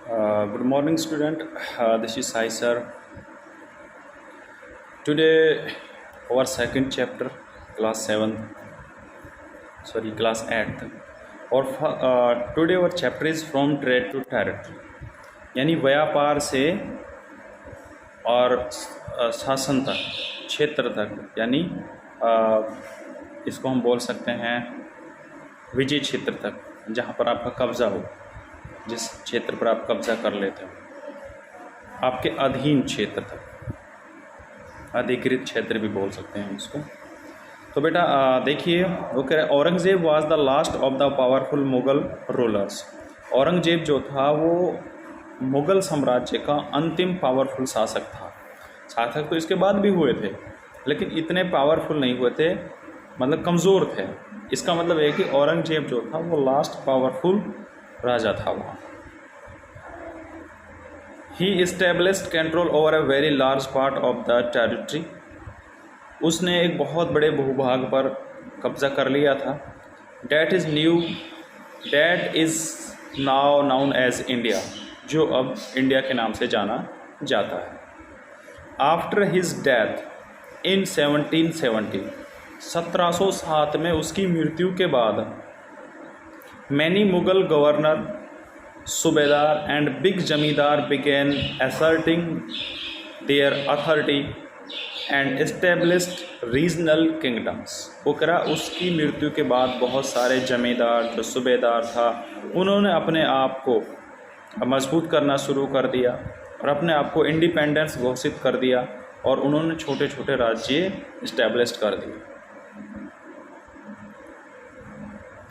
Good morning, student. This is Sai sir. Today, our second chapter, class 7th, sorry, class 8th. और today our chapter is from trade to territory, यानी व्यापार से और शासन तक, क्षेत्र तक, यानी इसको हम बोल सकते हैं विजय क्षेत्र तक, जहाँ पर आपका कब्ज़ा हो, जिस क्षेत्र पर आप कब्ज़ा कर लेते हो, आपके अधीन क्षेत्र तक, अधिकृत क्षेत्र भी बोल सकते हैं इसको। तो बेटा देखिए, वो कह रहे हैं Aurangzeb was the last of the powerful Mughal rulers. Aurangzeb जो था वो मुग़ल साम्राज्य का अंतिम पावरफुल शासक था। शासक तो इसके बाद भी हुए थे, लेकिन इतने पावरफुल नहीं हुए थे, मतलब कमज़ोर थे। इसका मतलब है कि औरंगज़ेब जो था वो लास्ट पावरफुल राजा था वहाँ। He established control over a very large part of the territory. उसने एक बहुत बड़े भूभाग पर कब्ज़ा कर लिया था। That is now known as India, जो अब इंडिया के नाम से जाना जाता है। आफ्टर हिज डेथ इन 1707 में उसकी मृत्यु के बाद many Mughal governor, subedar and big zamindar began asserting their authority and established regional kingdoms. वो करा उसकी मृत्यु के बाद बहुत सारे जमींदार, जो सूबेदार था, उन्होंने अपने आप को मजबूत करना शुरू कर दिया और अपने आप को इंडिपेंडेंस घोषित कर दिया, और उन्होंने छोटे छोटे राज्य इस्टेब्लिश कर दिए।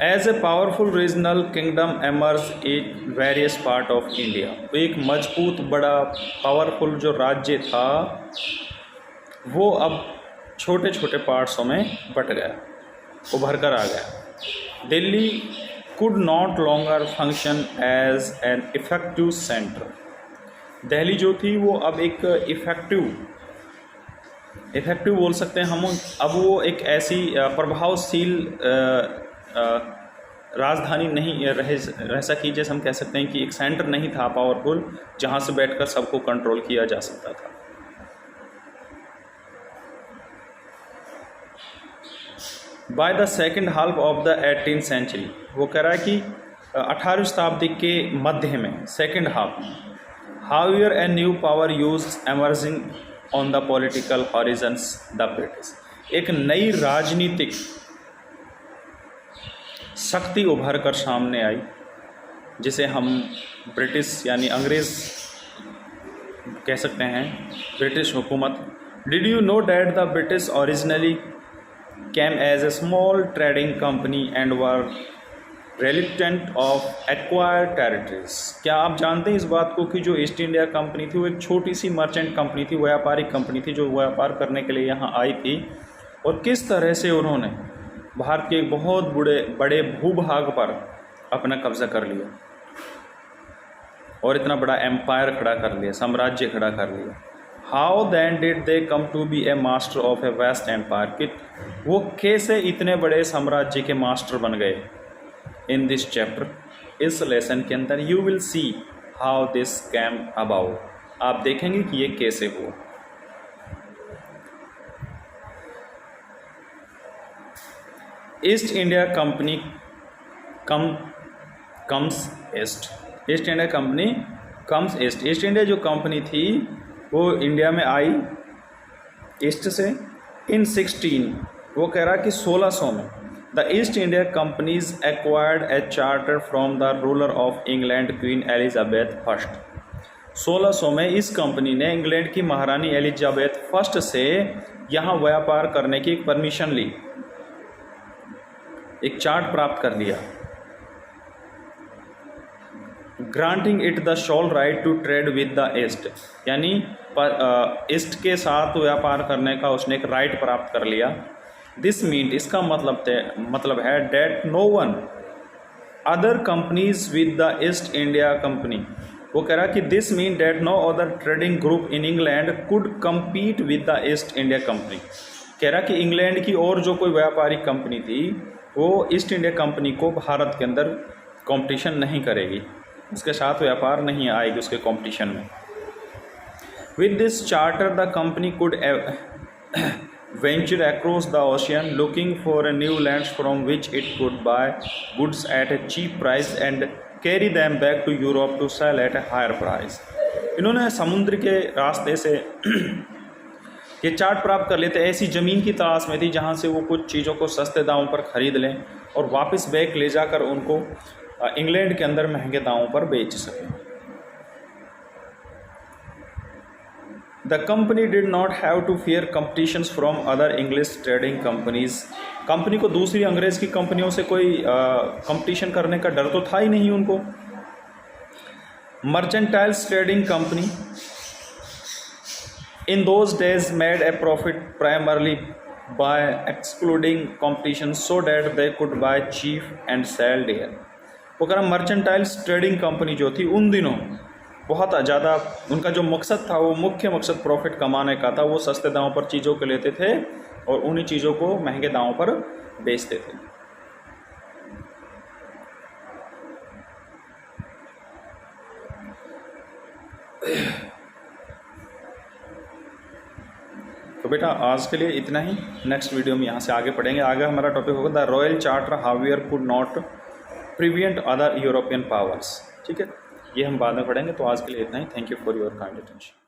As a powerful regional kingdom emerge in various part of India. एक मजबूत बड़ा पावरफुल जो राज्य था वो अब छोटे छोटे पार्ट्सों में बट गया, उभर कर आ गया। Delhi could not longer function as an effective centre. Delhi जो थी वो अब एक इफेक्टिव बोल सकते हैं हम, अब वो एक ऐसी प्रभावशील राजधानी नहीं रह सकी। जैसे हम कह सकते हैं कि एक सेंटर नहीं था पावरफुल, जहाँ से बैठकर सबको कंट्रोल किया जा सकता था। By the second half of the 18th century, वो कह रहा है कि 18वीं शताब्दी के मध्य में, सेकेंड हाफ में, however a new power use emerging on the political horizons the British. एक नई राजनीतिक शक्ति उभर कर सामने आई, जिसे हम ब्रिटिश यानी अंग्रेज़ कह सकते हैं, ब्रिटिश हुकूमत। Did you know that the British originally came as a small trading company and were reluctant of acquire territories. क्या आप जानते हैं इस बात को कि जो ईस्ट इंडिया कंपनी थी वो एक छोटी सी मर्चेंट कंपनी थी, व्यापारिक कंपनी थी, जो व्यापार करने के लिए यहाँ आई थी, और किस तरह से उन्होंने भारत के एक बहुत बड़े भूभाग पर अपना कब्जा कर लिया और इतना बड़ा एम्पायर खड़ा कर लिया, साम्राज्य खड़ा कर लिया। How then did they come to be a master of a vast empire. कि वो कैसे इतने बड़े साम्राज्य के मास्टर बन गए। इन दिस चैप्टर, इस लेसन के अंदर, you will see how this came about. आप देखेंगे कि ये कैसे हुआ। East India Company comes east. East India Company comes east. East India जो कंपनी थी वो इंडिया में आई ईस्ट से इन 16। वो कह रहा कि 1600 में the East India companies acquired A charter from the ruler of England queen Elizabeth first. 1600 में इस कंपनी ने इंग्लैंड की महारानी एलिजाबेथ फर्स्ट से यहाँ व्यापार करने की परमिशन ली, एक चार्ट प्राप्त कर लिया। Granting it the sole right to trade with the east, यानी ईस्ट के साथ व्यापार करने का उसने एक राइट प्राप्त कर लिया। दिस मीन, इसका मतलब है that no one other companies with the East India Company. वो कह रहा कि this mean that no other trading group in England could compete with the East India Company. कह रहा कि इंग्लैंड की और जो कोई व्यापारिक कंपनी थी वो ईस्ट इंडिया कंपनी को भारत के अंदर कंपटीशन नहीं करेगी। उसके साथ व्यापार नहीं आएगी उसके कंपटीशन में। With this charter the company could venture across the ocean looking for a new lands from which it could buy goods at a cheap price and carry them back to Europe to sell at a higher price। इन्होंने समुद्र के रास्ते से ये chart प्राप्त कर लेते, ऐसी ज़मीन की तलाश में थी जहाँ से वो कुछ चीज़ों को सस्ते दामों पर ख़रीद लें और वापस बैक ले जाकर उनको इंग्लैंड के अंदर महंगे दामों पर बेच सकें। The company did not have to fear competitions from other English trading companies। Company को दूसरी अंग्रेज़ की कंपनियों से कोई कंपटीशन करने का डर तो था ही नहीं उनको। Mercantiles trading company in those days made a profit primarily by excluding competition so that they could buy cheap and sell dear। वो कह रहा मर्चेंटाइल्स ट्रेडिंग कंपनी जो थी उन दिनों बहुत ज़्यादा, उनका जो मकसद था वो मुख्य मकसद प्रॉफिट कमाने का था। वो सस्ते दामों पर चीज़ों को लेते थे और उन्हीं चीज़ों को महंगे दामों पर बेचते थे। तो बेटा आज के लिए इतना ही। नेक्स्ट वीडियो में यहाँ से आगे पढ़ेंगे। आगे हमारा टॉपिक होगा the royal charter however could not prevent other European powers. ठीक है, ये हम बाद में पढ़ेंगे। तो आज के लिए इतना ही। Thank you for your kind attention.